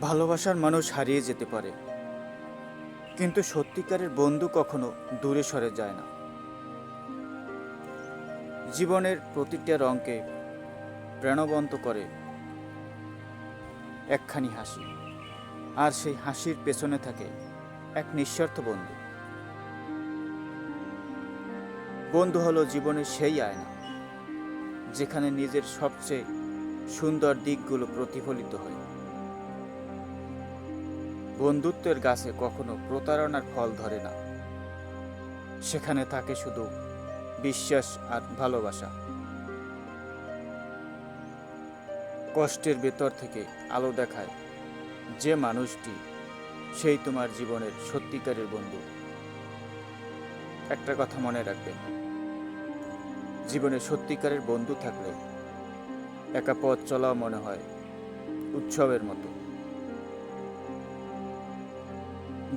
ভালোবাসার মানুষ হারিয়ে যেতে পারে, কিন্তু সত্যিকারের বন্ধু কখনো দূরে সরে যায় না। জীবনের প্রতিটা রঙকে প্রাণবন্ত করে একখানি হাসি, আর সেই হাসির পেছনে থাকে এক নিঃস্বার্থ বন্ধু। বন্ধু হলো জীবনের সেই আয়না, যেখানে নিজের সবচেয়ে সুন্দর দিকগুলো প্রতিফলিত হয়। বন্ধুত্বের গাছে কখনো প্রতারণার ফল ধরে না, সেখানে থাকে শুধু বিশ্বাস আর ভালোবাসা। কষ্টের ভেতর থেকে আলো দেখায় যে মানুষটি, সেই তোমার জীবনের সত্যিকারের বন্ধু। একটা কথা মনে রাখবেন, জীবনে সত্যিকারের বন্ধু থাকলে একা পথ চলাও মনে হয় উৎসবের মতো।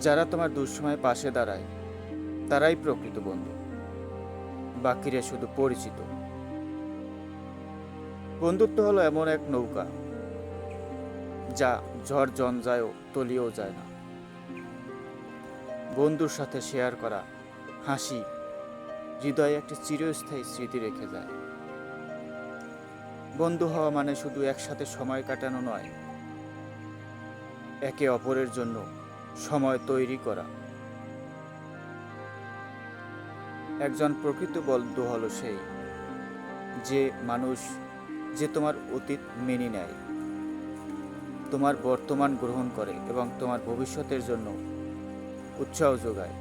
যারা তোমার দুঃসময়ে পাশে দাঁড়ায় তারাই প্রকৃত বন্ধু, বাকিরা শুধু পরিচিত। বন্ধুত্ব হলো এমন এক নৌকা, যা ঝড় জঞ্জায়ও তলিয়েও যায় না। বন্ধুর সাথে শেয়ার করা হাসি হৃদয়ে একটি চিরস্থায়ী স্মৃতি রেখে যায়। বন্ধু হওয়া মানে শুধু একসাথে সময় কাটানো নয়, একে অপরের জন্য সময় তৈরি করা। একজন প্রকৃত বন্ধু হলো সেই যে মানুষ যে তোমার অতীত মেনে নেয়, তোমার বর্তমান গ্রহণ করে এবং তোমার ভবিষ্যতের জন্য উৎসাহ যোগায়।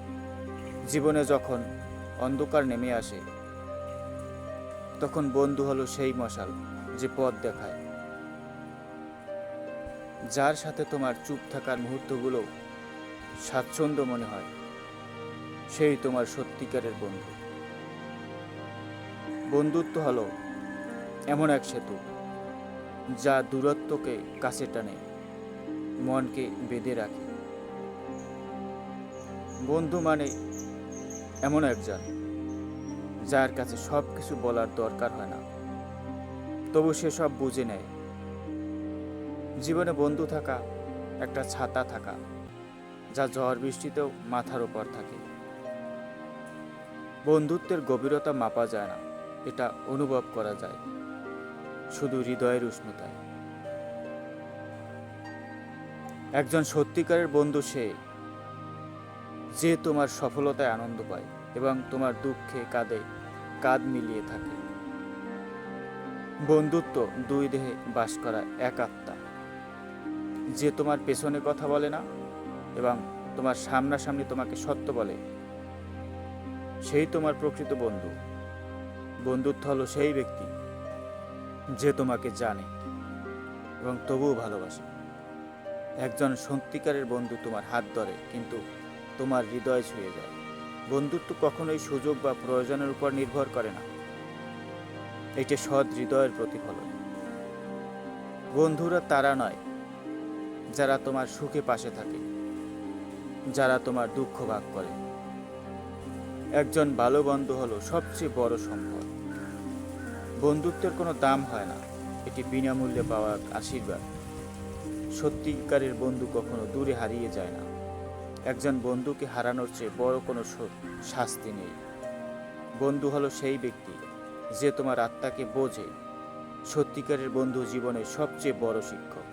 জীবনে যখন অন্ধকার নেমে আসে, তখন বন্ধু হলো সেই মশাল যে পথ দেখায়। যার সাথে তোমার চুপ থাকার মুহূর্তগুলো স্বাচ্ছন্দ্য মনে হয়, সেই তোমার সত্যিকারের বন্ধু। বন্ধুত্ব হলো এমন এক সেতু, যা দূরত্বকে কাছে টানে, মনকে বেঁধে রাখে। বন্ধু মানে এমন একজন যার কাছে সব কিছু বলার দরকার হয় না, তবু সে সব বুঝে নেয়। জীবনে বন্ধু থাকা একটা ছাতা থাকা, যা ঝড় বৃষ্টিতেও মাথার ওপর থাকে। বন্ধুত্বের গভীরতা মাপা যায় না, এটা অনুভব করা যায় শুধু হৃদয়ের উষ্ণতায়। একজন সত্যিকারের বন্ধু সে যে তোমার সফলতায় আনন্দ পায় এবং তোমার দুঃখে কাঁধে কাঁধ মিলিয়ে থাকে। বন্ধুত্ব দুই দেহে বাস করা এক আত্মা, যে তোমার পেছনে কথা বলে না এবং তোমার সামনাসামনি তোমাকে সত্য বলে, সেই তোমার প্রকৃত বন্ধু। বন্ধুত্ব হলো সেই ব্যক্তি যে তোমাকে জানে এবং তবুও ভালোবাসে। একজন সত্যিকারের বন্ধু তোমার হাত ধরে, কিন্তু তোমার হৃদয় ছুঁয়ে যায়। বন্ধুত্ব কখনোই সুযোগ বা প্রয়োজনের উপর নির্ভর করে না, এটা সৎ হৃদয়ের প্রতিফলন। বন্ধুরা তারা নয় যারা তোমার সুখে পাশে থাকে, যারা তোমার দুঃখ ভাগ করে। একজন ভালো বন্ধু হলো সবচেয়ে বড় সম্পদ। বন্ধুত্বের কোনো দাম হয় না, এটি বিনামূল্যে পাওয়া আশীর্বাদ। সত্যিকারের বন্ধু কখনো দূরে হারিয়ে যায় না। একজন বন্ধুকে হারানোর চেয়ে বড় কোনো শাস্তি নেই। বন্ধু হলো সেই ব্যক্তি যে তোমার আত্মাকে বোঝে। সত্যিকারের বন্ধু জীবনের সবচেয়ে বড় শিক্ষক।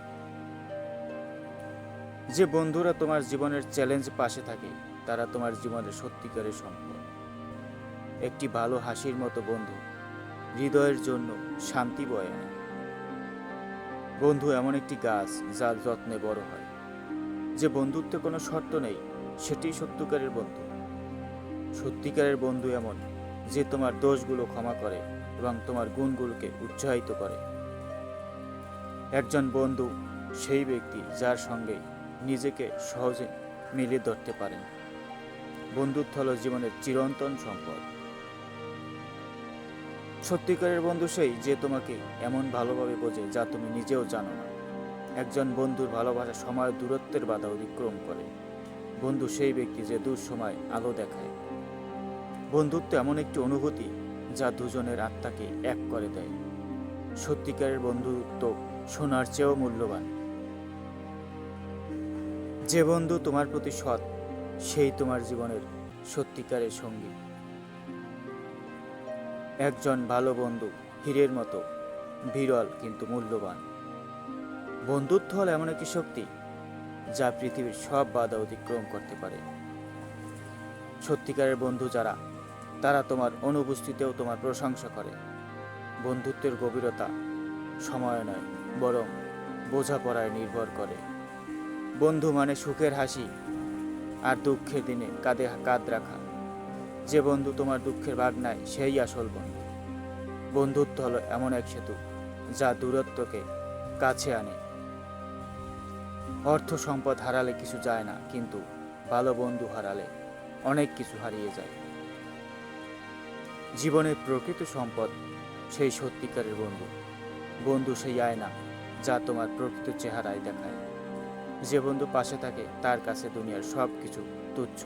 যে বন্ধুরা তোমার জীবনের চ্যালেঞ্জ পাশে থাকে, তারা তোমার জীবনের সত্যিকারের সম্পদ। একটি ভালো হাসির মতো বন্ধু হৃদয়ের জন্য শান্তি বয়ে আনে। বন্ধু এমন একটি গাছ যার যত্নে বড় হয়। যে বন্ধুত্বে কোনো শর্ত নেই, সেটিই সত্যিকারের বন্ধু। সত্যিকারের বন্ধু এমন যে তোমার দোষগুলো ক্ষমা করে এবং তোমার গুণগুলোকে উৎসাহিত করে। একজন বন্ধু সেই ব্যক্তি যার সঙ্গে নিজেকে সহজে মিলিয়ে ধরতে পারেন। বন্ধুত্ব হলো জীবনের চিরন্তন সম্পদ। সত্যিকারের বন্ধু সেই যে তোমাকে এমন ভালোভাবে বোঝে যা তুমি নিজেও জানো না। একজন বন্ধুর ভালোবাসা সময় দূরত্বের বাধা অতিক্রম করে। বন্ধু সেই ব্যক্তি যে দুঃসময় আলো দেখায়। বন্ধুত্ব এমন একটি অনুভূতি যা দুজনের আত্মাকে এক করে দেয়। সত্যিকারের বন্ধুত্ব সোনার চেয়েও মূল্যবান। যে বন্ধু তোমার প্রতি সৎ, সেই তোমার জীবনের সত্যিকারের সঙ্গী। একজন ভালো বন্ধু হীরের মতো বিরল কিন্তু মূল্যবান। বন্ধুত্ব হল এমন একটি শক্তি যা পৃথিবীর সব বাধা অতিক্রম করতে পারে। সত্যিকারের বন্ধু যারা, তারা তোমার অনুপস্থিতিতেও তোমার প্রশংসা করে। বন্ধুত্বের গভীরতা সময় নয়, বরং বোঝাপড়ায় নির্ভর করে। বন্ধু মানে সুখের হাসি আর দুঃখের দিনে কাঁধে কাঁধ রাখা। যে বন্ধু তোমার দুঃখের ভাগ নেয়, সেই আসল বন্ধু। বন্ধুত্ব হলো এমন এক সেতু যা দূরত্বকে কাছে আনে। অর্থ সম্পদ হারালে কিছু যায় না, কিন্তু ভালো বন্ধু হারালে অনেক কিছু হারিয়ে যায়। জীবনের প্রকৃত সম্পদ সেই সত্যিকারের বন্ধু। বন্ধু সেই আয়না যা তোমার প্রকৃত চেহারায় দেখায়। যে বন্ধু পাশে থাকে, তার কাছে দুনিয়ার সব কিছু তুচ্ছ।